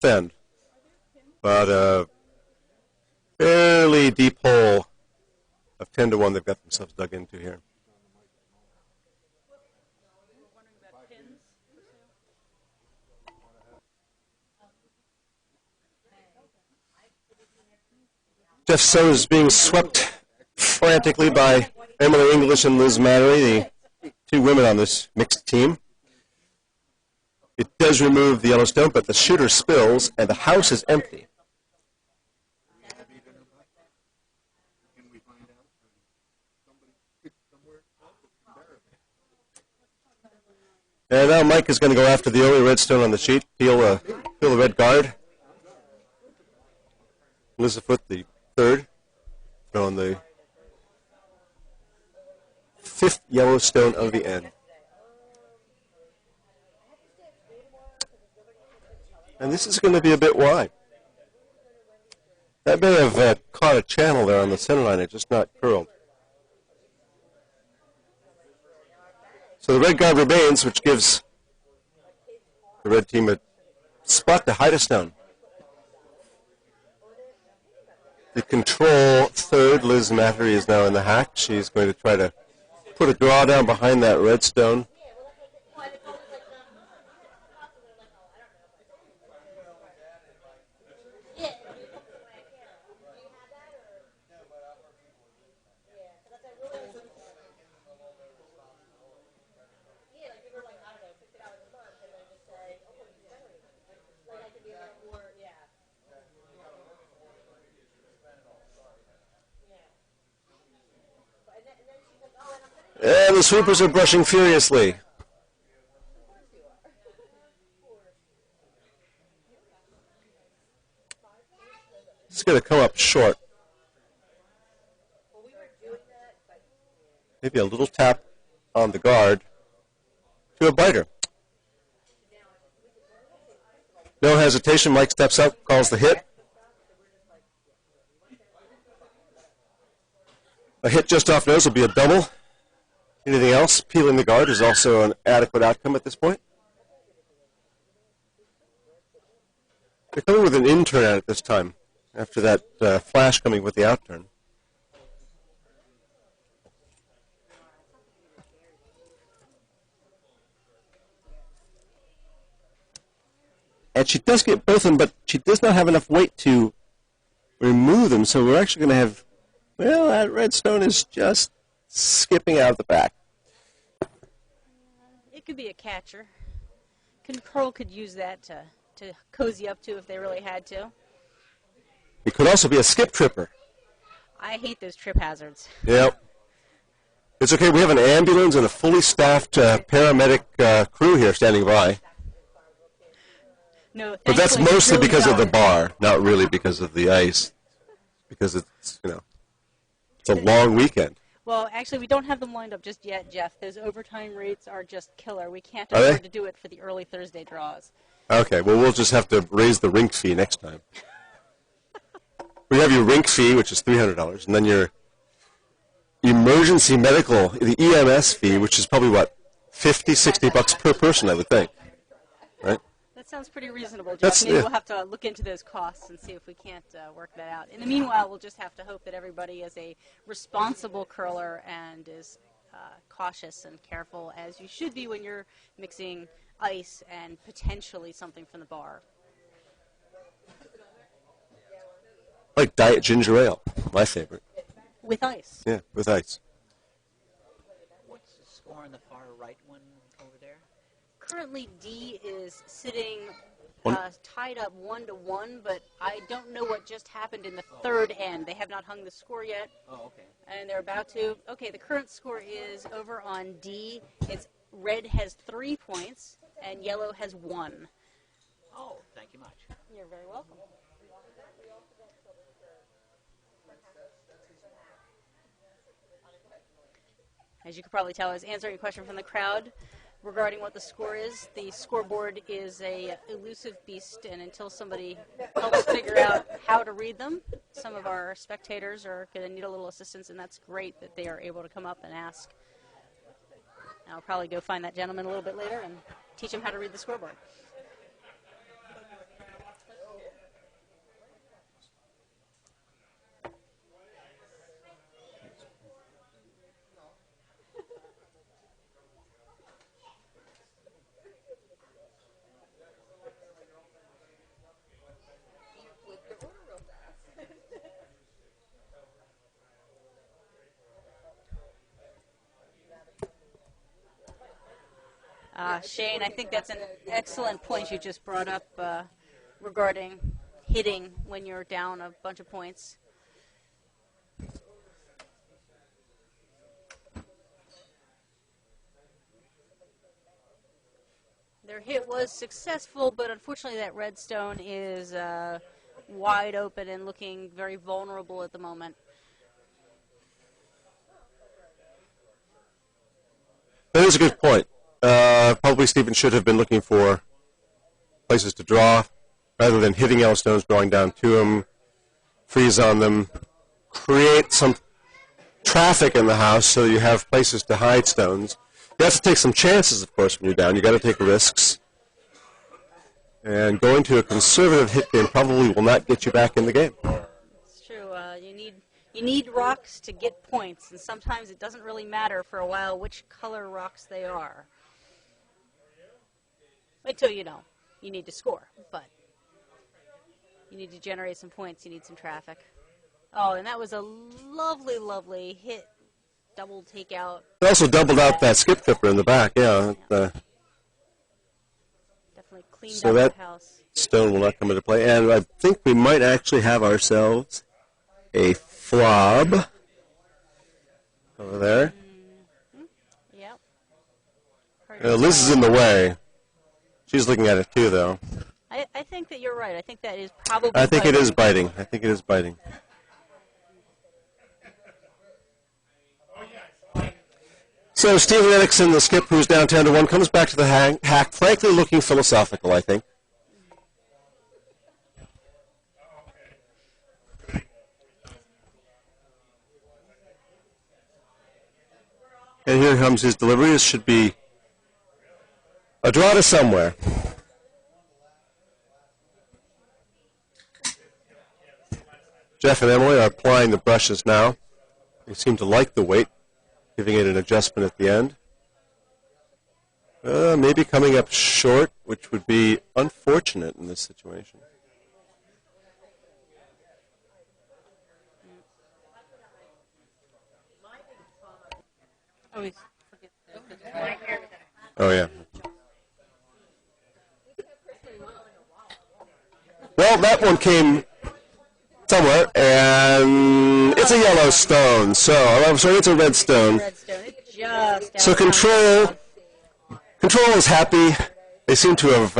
end. About a fairly deep hole of 10-1 they've got themselves dug into here. Jeff So is being swept frantically by Emily English and Liz Mattery, the two women on this mixed team. It does remove the Yellowstone, but the shooter spills, and the house is empty. And now Mike is going to go after the only redstone on the sheet, peel the red guard. Elizabeth, the third, on the fifth Yellowstone of the end. And this is going to be a bit wide. That may have caught a channel there on the center line. It just not curled. So the red guard remains, which gives the red team a spot to hide a stone. The control third, Liz Mattery, is now in the hack. She's going to try to put a draw down behind that red stone. And the sweepers are brushing furiously. It's going to come up short. Maybe a little tap on the guard to a biter. No hesitation. Mike steps up, calls the hit. A hit just off nose will be a double. Anything else? Peeling the guard is also an adequate outcome at this point. They're coming with an in-turn at it this time, after that flash coming with the out-turn. And she does get both of them, but she does not have enough weight to remove them, so we're actually going to have, well, that red stone is just skipping out of the back. It could be a catcher. Control could use that to cozy up to if they really had to. It could also be a skip tripper. I hate those trip hazards. Yep. It's okay. We have an ambulance and a fully staffed paramedic crew here standing by. No, but that's mostly because of the bar, not really because of the ice. Because it's, it's a long weekend. Well, actually, we don't have them lined up just yet, Jeff. Those overtime rates are just killer. We can't afford to do it for the early Thursday draws. Okay, well, we'll just have to raise the rink fee next time. We have your rink fee, which is $300, and then your emergency medical, the EMS fee, which is probably, what, $50, $60 per person, I would think. Right? That sounds pretty reasonable, Jeff. Maybe we'll have to look into those costs and see if we can't work that out. In the meanwhile, we'll just have to hope that everybody is a responsible curler and is cautious and careful, as you should be when you're mixing ice and potentially something from the bar. Like Diet Ginger Ale, my favorite. With ice. Yeah, with ice. What's the score on the far right one over there? Currently, D is sitting tied up 1-1, but I don't know what just happened in the third end. They have not hung the score yet. Oh, okay. And they're about to. Okay, the current score is over on D. It's red has 3 points, and yellow has 1. Oh, thank you much. You're very welcome. As you can probably tell, I was answering a question from the crowd regarding what the score is. The scoreboard is a elusive beast, and until somebody helps figure out how to read them, some of our spectators are going to need a little assistance, and that's great that they are able to come up and ask. And I'll probably go find that gentleman a little bit later and teach him how to read the scoreboard. Shane, I think that's an excellent point you just brought up regarding hitting when you're down a bunch of points. Their hit was successful, but unfortunately that red stone is wide open and looking very vulnerable at the moment. That is a good point. Probably Stephen should have been looking for places to draw rather than hitting yellow stones, drawing down to them, freeze on them, create some traffic in the house so you have places to hide stones. You have to take some chances, of course, when you're down. You've got to take risks. And going to a conservative hit game probably will not get you back in the game. It's true. You need rocks to get points, and sometimes it doesn't really matter for a while which color rocks they are. Until you know you need to score, but you need to generate some points. You need some traffic. Oh, and that was a lovely, lovely hit. Double takeout. They also doubled out that skip flipper in the back, yeah. Definitely cleaned So up that the house. stone will not come into play. And I think we might actually have ourselves a flob over there. Yep. Liz is in the way. She's looking at it too, though. I think that you're right. I think that is probably. I think it biting. is biting. I think it is biting. So Stephen Erickson, the skip, who's down 10-1, comes back to the hack, frankly looking philosophical, I think. And here comes his delivery. This should be a draw to somewhere. Jeff and Emily are applying the brushes now. They seem to like the weight, giving it an adjustment at the end. Maybe coming up short, which would be unfortunate in this situation. Oh, yeah. Well, that one came somewhere, and it's a yellow stone. So, I'm sorry, it's a red stone. Red stone. It's just So out Control is happy. They seem to have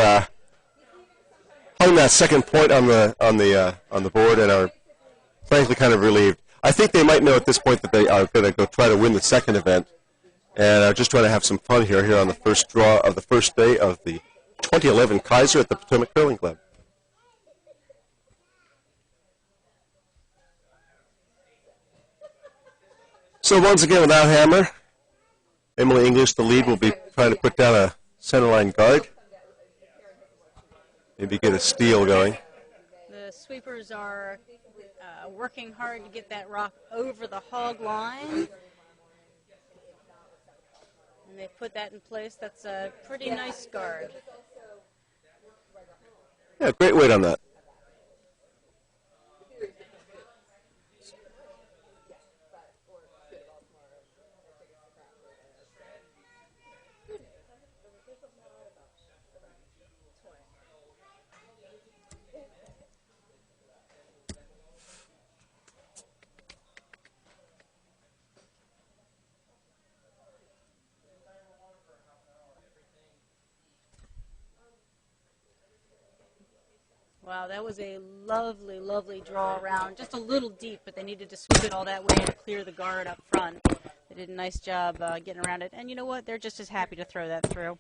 hung that second point on the board and are frankly kind of relieved. I think they might know at this point that they are going to go try to win the second event, and are just trying to have some fun here on the first draw of the first day of the 2011 Kaiser at the Potomac Curling Club. So once again, without hammer, Emily English, the lead, will be trying to put down a centerline guard. Maybe get a steal going. The sweepers are working hard to get that rock over the hog line. And they put that in place. That's a pretty nice guard. Yeah, great weight on that. Wow, that was a lovely, lovely draw around. Just a little deep, but they needed to sweep it all that way and clear the guard up front. They did a nice job getting around it. And you know what? They're just as happy to throw that through.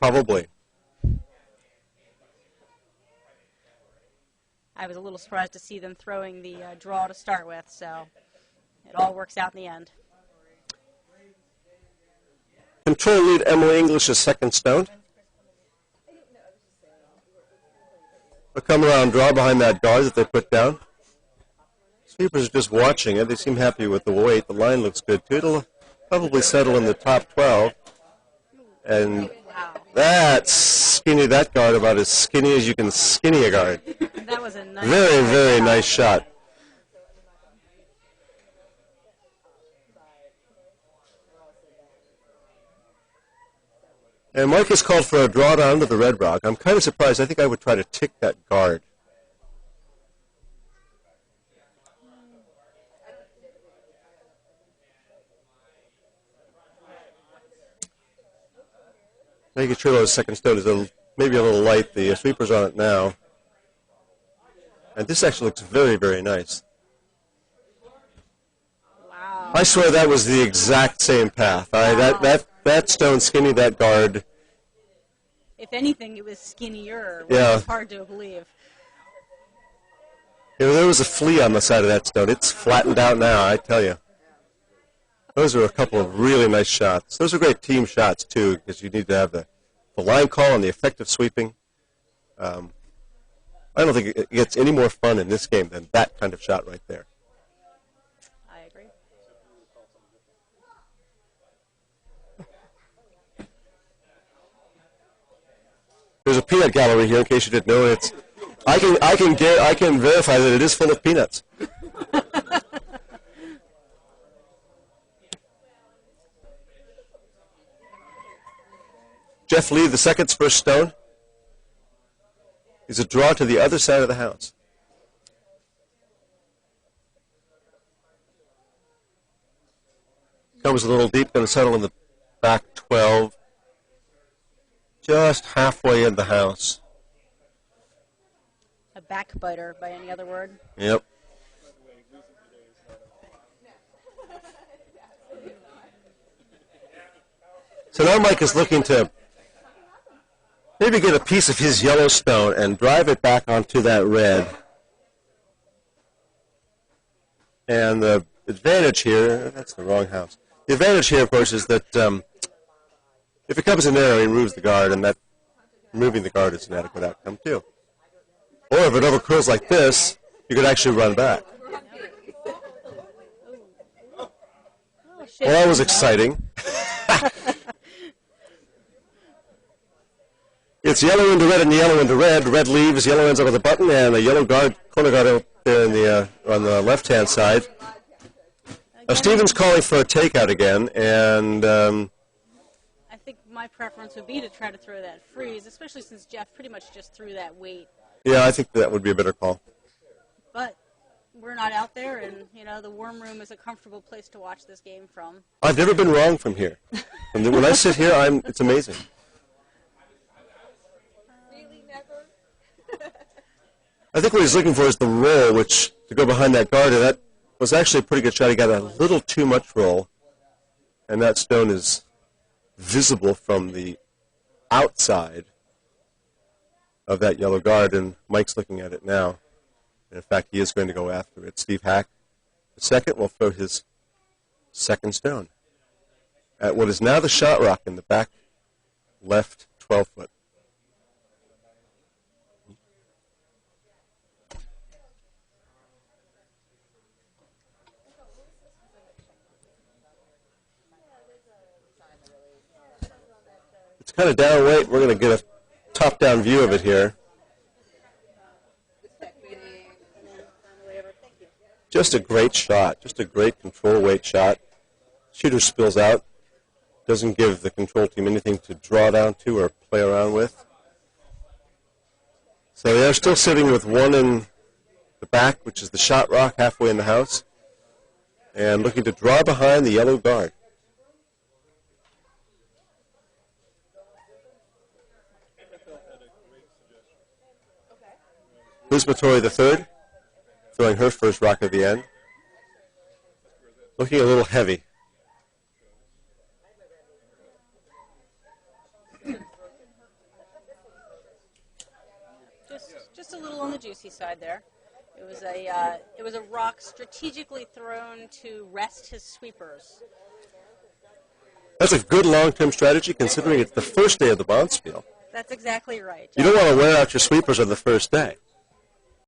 Probably. I was a little surprised to see them throwing the draw to start with, so it all works out in the end. Control lead Emily English is second stone. They'll come around, draw behind that guard that they put down. Sweepers are just watching it. They seem happy with the weight. The line looks good, too. It'll probably settle in the top 12. And that's skinny, that guard about as skinny as you can skinny a guard. That was a nice Very, very nice shot. And Mike has called for a drawdown to the red rock. I'm kind of surprised. I think I would try to tick that guard. Making sure those second stone is maybe a little light. The sweeper's on it now. And this actually looks very, very nice. Wow. I swear that was the exact same path. That stone skinny that guard. If anything, it was skinnier, which Yeah. is hard to believe. There was a flea on the side of that stone. It's flattened out now, I tell you. Those are a couple of really nice shots. Those are great team shots, too, because you need to have the line call and the effective sweeping. I don't think it gets any more fun in this game than that kind of shot right there. I agree. There's a peanut gallery here, in case you didn't know. I can verify that it is full of peanuts. Jeff Lee, the second's first stone, is a draw to the other side of the house. Comes a little deep, going to settle in the back 12, just halfway in the house. A backbiter, by any other word. Yep. So now Mike is looking to maybe get a piece of his yellow stone and drive it back onto that red. And the advantage here, that's the wrong house. The advantage here, of course, is that if it comes in there, he removes the guard, and that removing the guard is an adequate outcome, too. Or if it overcurls like this, you could actually run back. Oh, shit. Well, that was exciting. It's yellow into red and yellow into red. Red leaves, yellow ends up with a button, and a yellow guard, corner guard out there on the left-hand side. Now, Stephen's calling for a takeout again, and I think my preference would be to try to throw that freeze, especially since Jeff pretty much just threw that weight. yeah, I think that would be a better call. But we're not out there, and, the Worm Room is a comfortable place to watch this game from. I've never been wrong from here. And when I sit here, it's amazing. I think what he's looking for is the roll, which to go behind that guard, and that was actually a pretty good shot. He got a little too much roll, and that stone is visible from the outside of that yellow guard, and Mike's looking at it now. And in fact, he is going to go after it. Steve Hack, the second, will throw his second stone at what is now the shot rock in the back left 12-foot. It's kind of down weight. We're going to get a top-down view of it here. Just a great shot. Just a great control weight shot. Shooter spills out. Doesn't give the control team anything to draw down to or play around with. So they're still sitting with one in the back, which is the shot rock halfway in the house, and looking to draw behind the yellow guard. Kuzmatori III, throwing her first rock of the end. Looking a little heavy. Just a little on the juicy side there. It was a rock strategically thrown to rest his sweepers. That's a good long-term strategy, considering it's the first day of the Bonspiel. That's exactly right. You don't want to wear out your sweepers on the first day.